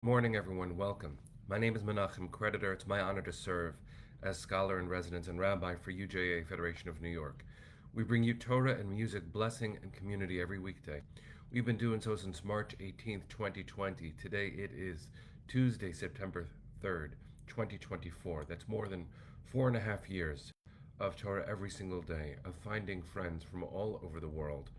Morning, everyone. Welcome. My name is Menachem Creditor. It's my honor to serve as scholar in residence and rabbi for UJA Federation of New York. We bring you Torah and music, blessing, and community every weekday. We've been doing so since March 18th, 2020. Today it is Tuesday, September 3rd, 2024. That's more than 4.5 years of Torah every single day, of finding friends from all over the world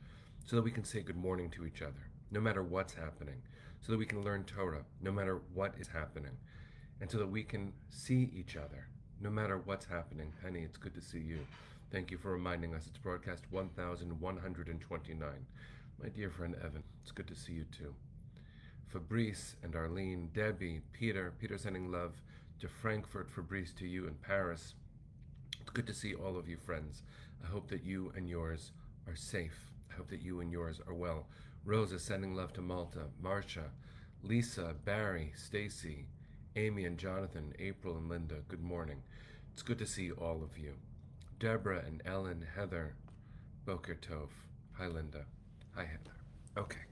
so that we can say good morning to each other, no matter what's happening, so that we can learn Torah, no matter what is happening, and so that we can see each other, no matter what's happening. Penny, it's good to see you. Thank you for reminding us. It's broadcast 1129. My dear friend Evan, it's good to see you too. Fabrice and Arlene, Debbie, Peter sending love to Frankfurt, Fabrice to you in Paris. It's good to see all of you friends. I hope that you and yours are safe. I hope that you and yours are well. Rosa sending love to Malta, Marcia, Lisa, Barry, Stacy, Amy and Jonathan, April and Linda, good morning. It's good to see all of you. Deborah and Ellen, Heather, Boker Tov. Hi Linda. Hi Heather. Okay.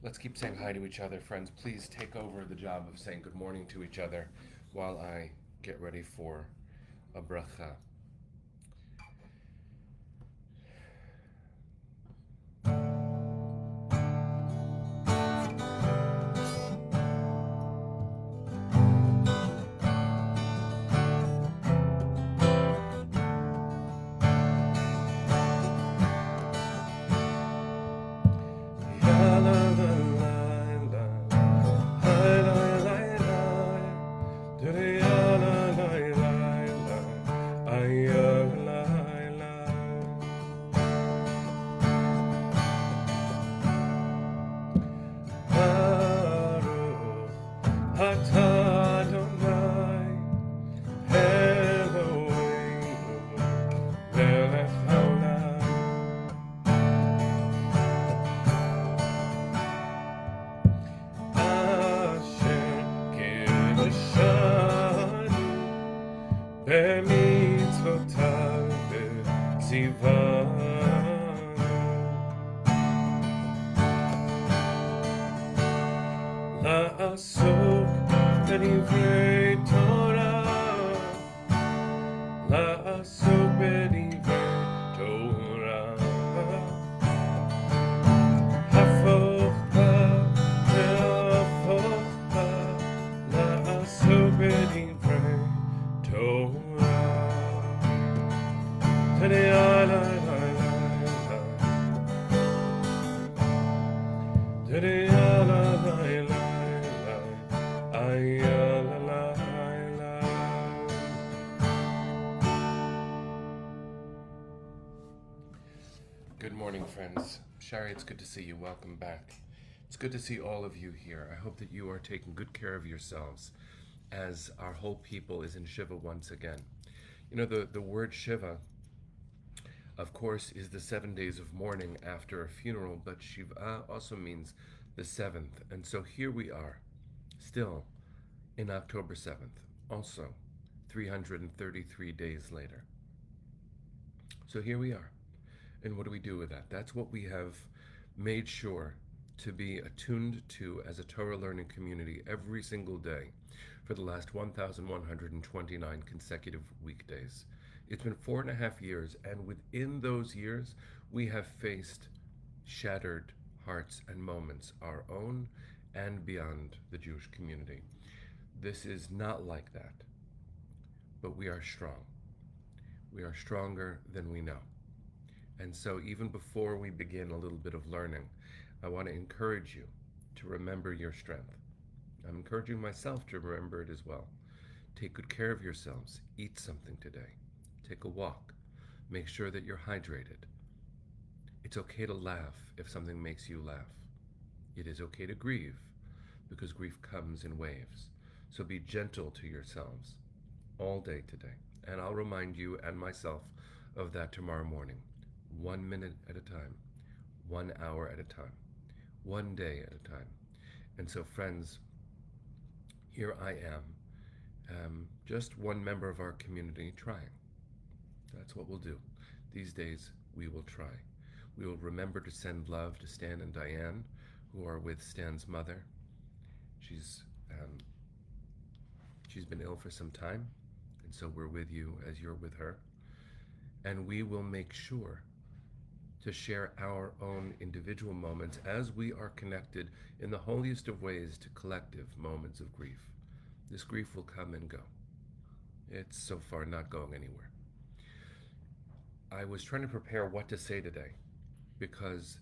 Let's keep saying hi to each other, friends. Please take over the job of saying good morning to each other while I get ready for a bracha. לעסוק בדברי תורה, לעסוק בדברי תורה, הפוך בה והפוך בה, לעסוק בדברי תורה. תדע לה לה לה לה, תדע לה לה לה. Good morning, friends. Shari, it's good to see you. Welcome back. It's good to see all of you here. I hope that you are taking good care of yourselves as our whole people is in Shiva once again. You know, the word Shiva, of course, is the 7 days of mourning after a funeral, but Shiva also means the seventh. And so here we are, still in October 7th, also 333 days later. So here we are. And what do we do with that? That's what we have made sure to be attuned to as a Torah learning community every single day for the last 1,129 consecutive weekdays. It's been 4.5 years, and within those years, we have faced shattered hearts and moments, our own and beyond the Jewish community. This is not like that, but we are strong. We are stronger than we know. And so even before we begin a little bit of learning, I want to encourage you to remember your strength. I'm encouraging myself to remember it as well. Take good care of yourselves. Eat something today. Take a walk. Make sure that you're hydrated. It's okay to laugh if something makes you laugh. It is okay to grieve because grief comes in waves. So be gentle to yourselves all day today. And I'll remind you and myself of that tomorrow morning. 1 minute at a time, 1 hour at a time, 1 day at a time. And so, friends, here I am, just one member of our community trying. That's what we'll do. These days, we will try. We will remember to send love to Stan and Diane, who are with Stan's mother. She's she's been ill for some time, and so we're with you as you're with her. And we will make sure to share our own individual moments as we are connected in the holiest of ways to collective moments of grief. This grief will come and go. It's so far not going anywhere. I was trying to prepare what to say today because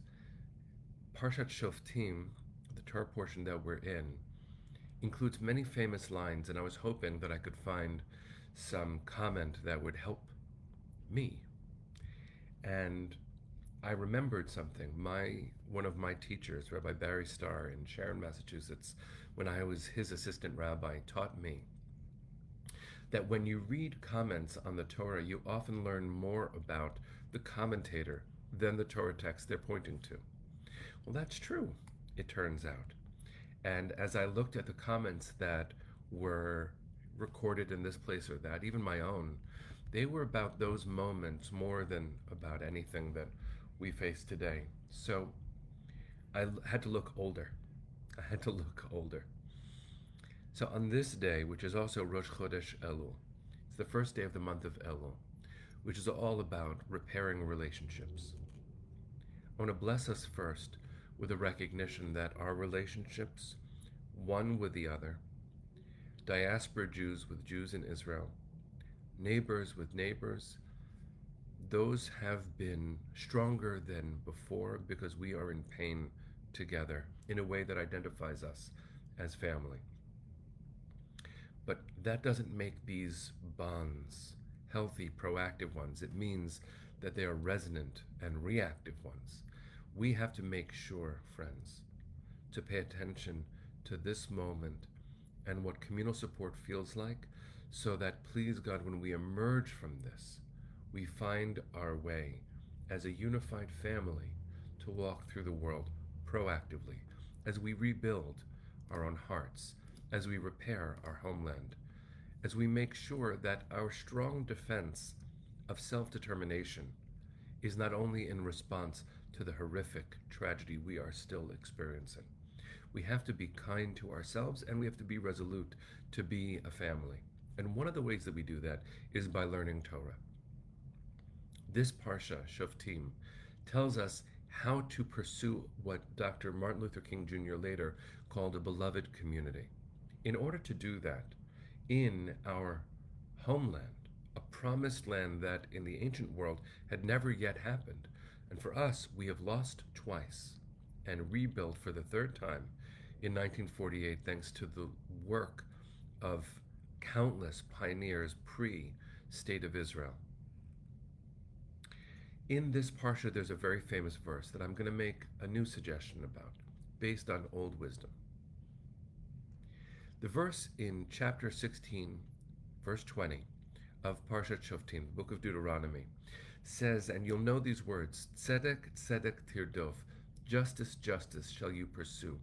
Parshat Shoftim, the Torah portion that we're in, includes many famous lines, and I was hoping that I could find some comment that would help me. And I remembered something. One of my teachers, Rabbi Barry Starr in Sharon, Massachusetts, when I was his assistant rabbi, taught me that when you read comments on the Torah, you often learn more about the commentator than the Torah text they're pointing to. Well, that's true, it turns out. And as I looked at the comments that were recorded in this place or that, even my own, they were about those moments more than about anything that we face today. So I had to look older. I had to look older. So on this day, which is also Rosh Chodesh Elul, it's the first day of the month of Elul, which is all about repairing relationships. I want to bless us first with a recognition that our relationships, one with the other, diaspora Jews with Jews in Israel, neighbors with neighbors, those have been stronger than before because we are in pain together in a way that identifies us as family. But that doesn't make these bonds healthy, proactive ones. It means that they are resonant and reactive ones. We have to make sure, friends, to pay attention to this moment and what communal support feels like, so that, please God, when we emerge from this, we find our way as a unified family to walk through the world proactively, as we rebuild our own hearts, as we repair our homeland, as we make sure that our strong defense of self-determination is not only in response to the horrific tragedy we are still experiencing. We have to be kind to ourselves, and we have to be resolute to be a family. And one of the ways that we do that is by learning Torah. This Parsha, Shoftim, tells us how to pursue what Dr. Martin Luther King Jr. later called a beloved community. In order to do that, in our homeland, a promised land that in the ancient world had never yet happened, and for us, we have lost twice and rebuilt for the third time in 1948, thanks to the work of countless pioneers pre-State of Israel. In this Parsha, there's a very famous verse that I'm going to make a new suggestion about, based on old wisdom. The verse in chapter 16, verse 20 of Parshat Shoftim, the book of Deuteronomy, says, and you'll know these words, Tzedek, Tzedek tirdof, justice, justice shall you pursue.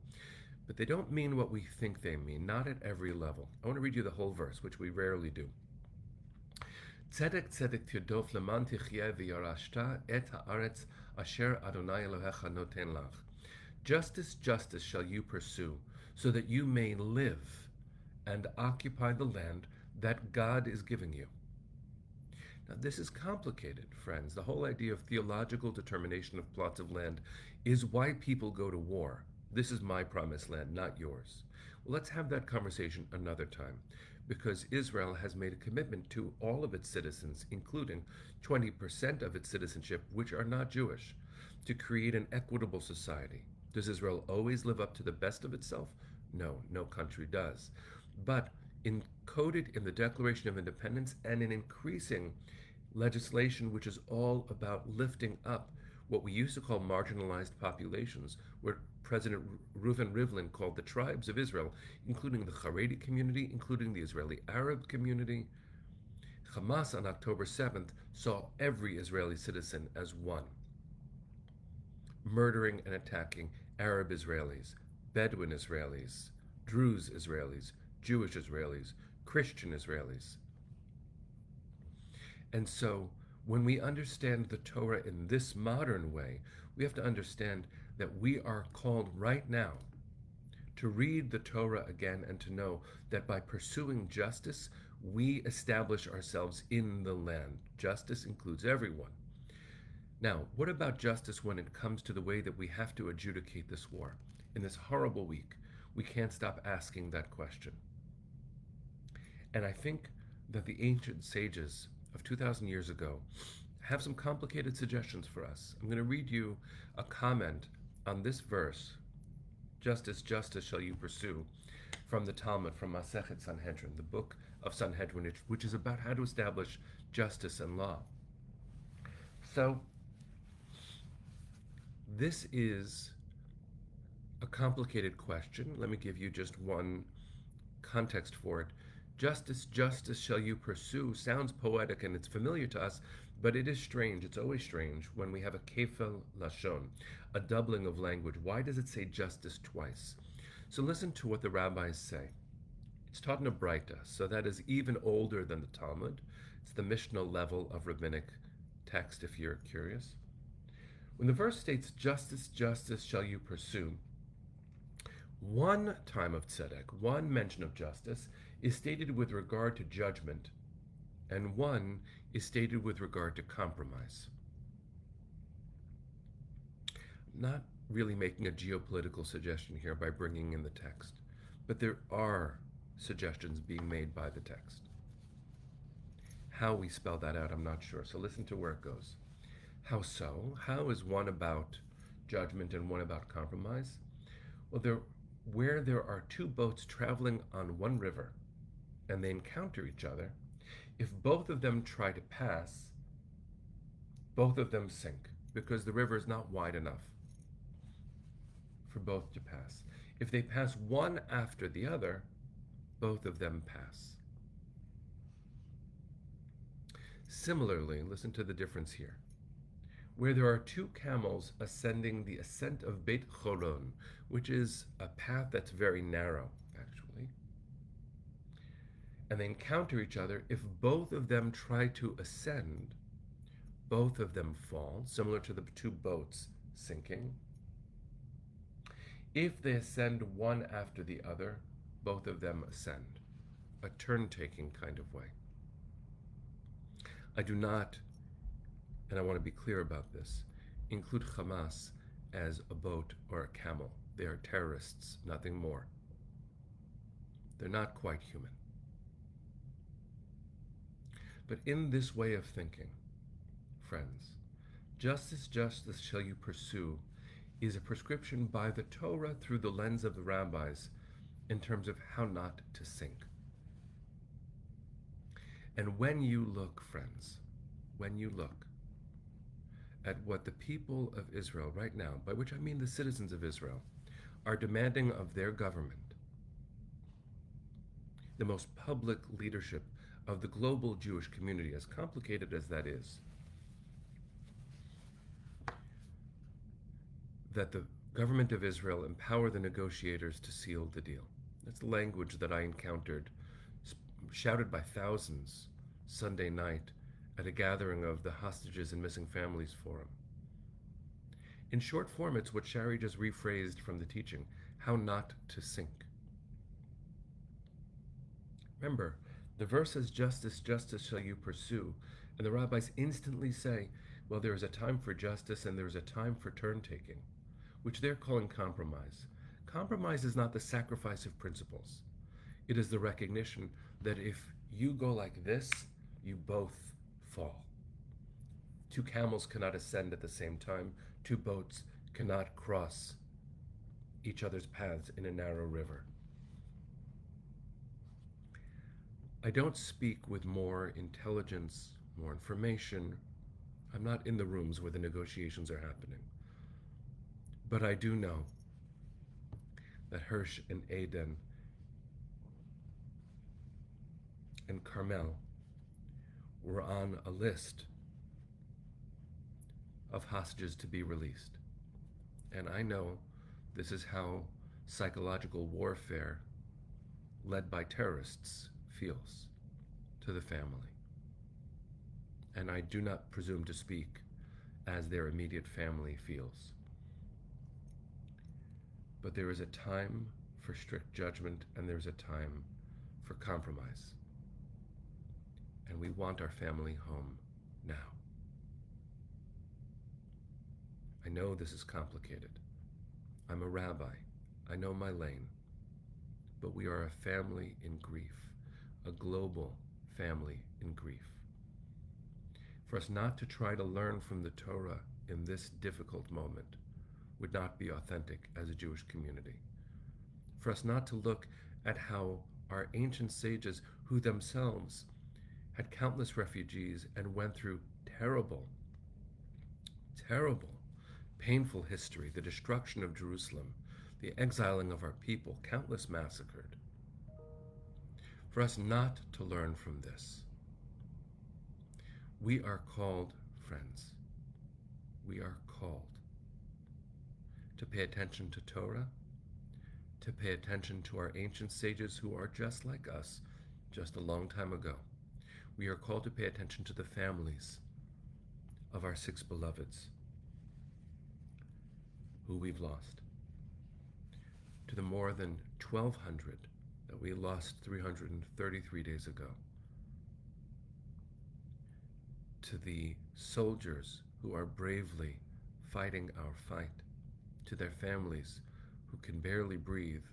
But they don't mean what we think they mean, not at every level. I want to read you the whole verse, which we rarely do. Tzedek, Tzedek tirdof leman tichyeh v'yarashta et haaretz asher Adonai Elohecha noten lach. Justice, justice shall you pursue, so that you may live and occupy the land that God is giving you. Now, this is complicated, friends. The whole idea of theological determination of plots of land is why people go to war. This is my promised land, not yours. Well, let's have that conversation another time, because Israel has made a commitment to all of its citizens, including 20% of its citizenship, which are not Jewish, to create an equitable society. Does Israel always live up to the best of itself? No, no country does. But encoded in the Declaration of Independence and in increasing legislation which is all about lifting up what we used to call marginalized populations, what President Reuven Rivlin called the tribes of Israel, including the Haredi community, including the Israeli Arab community. Hamas on October 7th saw every Israeli citizen as one, murdering and attacking Arab Israelis, Bedouin Israelis, Druze Israelis, Jewish Israelis, Christian Israelis. And so when we understand the Torah in this modern way, we have to understand that we are called right now to read the Torah again and to know that by pursuing justice, we establish ourselves in the land. Justice includes everyone. Now, what about justice when it comes to the way that we have to adjudicate this war? In this horrible week, we can't stop asking that question. And I think that the ancient sages of 2,000 years ago have some complicated suggestions for us. I'm going to read you a comment on this verse, justice, justice shall you pursue, from the Talmud, from Masechet Sanhedrin, the book of Sanhedrin, which is about how to establish justice and law. So, this is a complicated question. Let me give you just one context for it. Justice, justice shall you pursue sounds poetic and it's familiar to us, but it is strange. It's always strange when we have a kefel lashon, a doubling of language. Why does it say justice twice? So listen to what the rabbis say. It's taught in a Breita, so that is even older than the Talmud. It's the Mishnah level of rabbinic text, if you're curious. When the verse states, justice, justice shall you pursue, one time of tzedek, one mention of justice, is stated with regard to judgment, and one is stated with regard to compromise. I'm not really making a geopolitical suggestion here by bringing in the text, but there are suggestions being made by the text. How we spell that out, I'm not sure, so listen to where it goes. How so? How is one about judgment and one about compromise? Well, where there are two boats traveling on one river and they encounter each other, if both of them try to pass, both of them sink because the river is not wide enough for both to pass. If they pass one after the other, both of them pass. Similarly, listen to the difference here. Where there are two camels ascending the ascent of Beit Choron, which is a path that's very narrow, actually, and they encounter each other, if both of them try to ascend, both of them fall, similar to the two boats sinking. If they ascend one after the other, both of them ascend, a turn-taking kind of way. I do not, and I want to be clear about this, include Hamas as a boat or a camel. They are terrorists, nothing more. They're not quite human. But in this way of thinking, friends, justice, justice shall you pursue is a prescription by the Torah through the lens of the rabbis in terms of how not to sink. And when you look, friends, when you look at what the people of Israel right now, by which I mean the citizens of Israel, are demanding of their government, the most public leadership of the global Jewish community, as complicated as that is, that the government of Israel empower the negotiators to seal the deal. That's the language that I encountered, shouted by thousands Sunday night at a gathering of the Hostages and Missing Families Forum. In short form, it's what Shari just rephrased from the teaching, how not to sink. Remember, the verse says, justice, justice shall you pursue, and the rabbis instantly say, well, there is a time for justice and there is a time for turn-taking, which they're calling compromise. Compromise is not the sacrifice of principles. It is the recognition that if you go like this, you both fall. Two camels cannot ascend at the same time. Two boats cannot cross each other's paths in a narrow river. I don't speak with more intelligence, more information. I'm not in the rooms where the negotiations are happening. But I do know that Hirsch and Aden and Carmel were on a list of hostages to be released. And I know this is how psychological warfare led by terrorists feels to the family. And I do not presume to speak as their immediate family feels. But there is a time for strict judgment and there's a time for compromise. And we want our family home now. I know this is complicated. I'm a rabbi. I know my lane. But we are a family in grief, a global family in grief. For us not to try to learn from the Torah in this difficult moment would not be authentic as a Jewish community. For us not to look at how our ancient sages, who themselves had countless refugees and went through terrible, painful history, the destruction of Jerusalem, the exiling of our people, countless massacred. For us not to learn from this. We are called, friends, we are called to pay attention to Torah, to pay attention to our ancient sages who are just like us, just a long time ago. We are called to pay attention to the families of our 6 beloveds who we've lost, to the more than 1,200 that we lost 333 days ago, to the soldiers who are bravely fighting our fight, to their families who can barely breathe.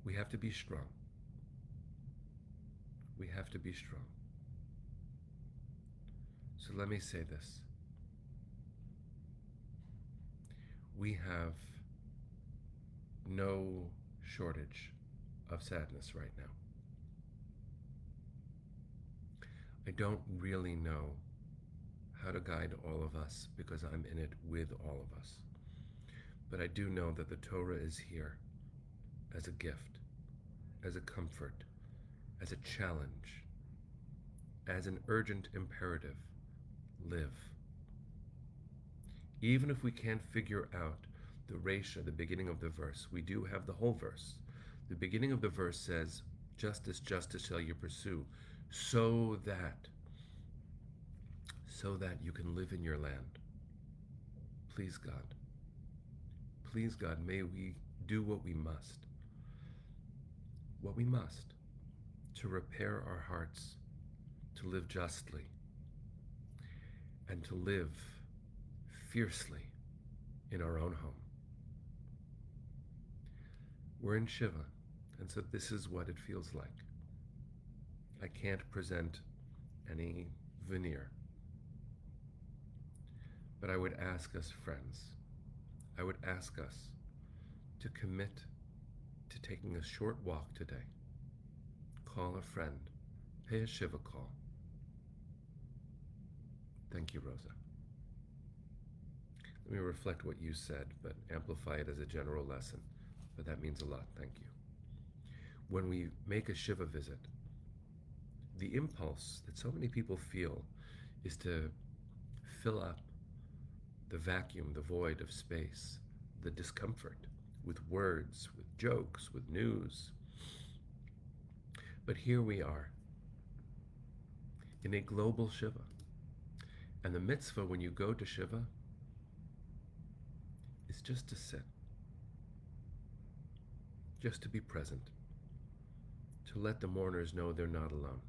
We have to be strong. We have to be strong. So let me say this. We have no shortage of sadness right now. I don't really know how to guide all of us because I'm in it with all of us. But I do know that the Torah is here as a gift, as a comfort, as a challenge, as an urgent imperative. Live. Even if we can't figure out the Resha, the beginning of the verse, we do have the whole verse. The beginning of the verse says, justice, justice shall you pursue, so that you can live in your land. Please God, may we do what we must to repair our hearts, to live justly, and to live fiercely in our own home. We're in Shiva, and so this is what it feels like. I can't present any veneer, but I would ask us, friends, I would ask us to commit to taking a short walk today. Call a friend, pay a Shiva call. Thank you, Rosa. Let me reflect what you said, but amplify it as a general lesson. But that means a lot, thank you. When we make a Shiva visit, the impulse that so many people feel is to fill up the vacuum, the void of space, the discomfort, with words, with jokes, with news. But here we are, in a global Shiva. And the mitzvah when you go to Shiva is just to sit, just to be present, to let the mourners know they're not alone.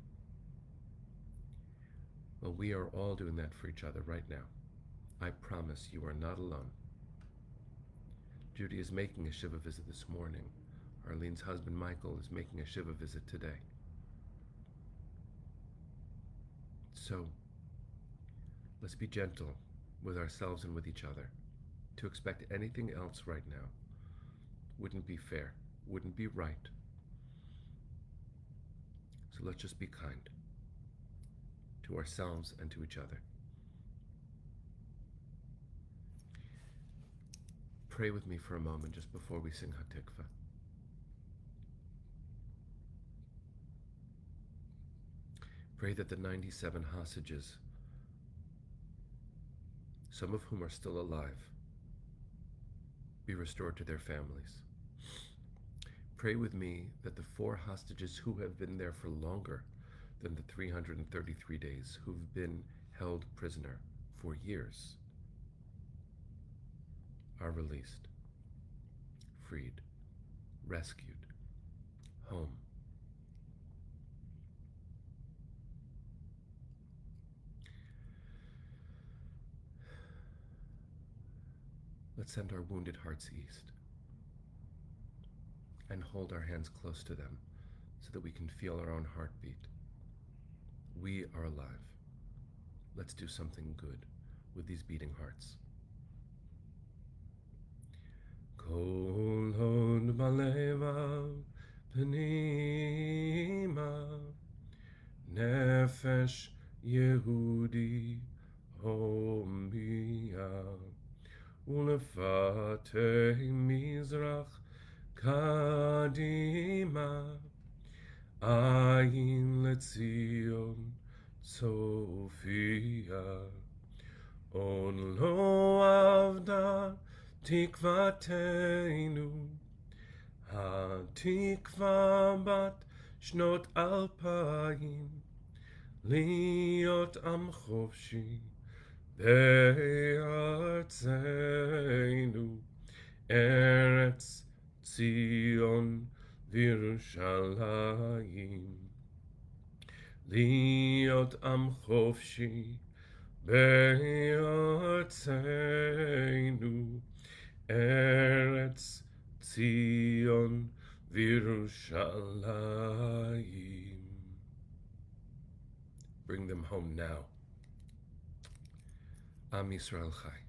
Well, we are all doing that for each other right now. I promise you are not alone. Judy is making a Shiva visit this morning. Arlene's husband, Michael, is making a Shiva visit today. So, let's be gentle with ourselves and with each other. To expect anything else right now wouldn't be fair, wouldn't be right. So let's just be kind to ourselves and to each other. Pray with me for a moment just before we sing Hatikva. Pray that the 97 hostages, some of whom are still alive, be restored to their families. Pray with me that the 4 hostages who have been there for longer than the 333 days, who've been held prisoner for years, are released. freed, rescued, home. Let's send our wounded hearts east and hold our hands close to them so that we can feel our own heartbeat. We are alive. Let's do something good with these beating hearts. Kol hod balevav pnima nefesh Yehudi homia ulefatei mizrach kadima ayin letzion Sophia on lo avda tikvateinu ha-tikva bat shnot alpayim liot am chofshi be'artzeinu Eretz Tzion v'Yerushalayim liot am chofshi be'artzeinu Eretz Tzion v'Yerushalayim. Bring them home now. Am Yisrael Chai.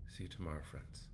See you tomorrow, friends.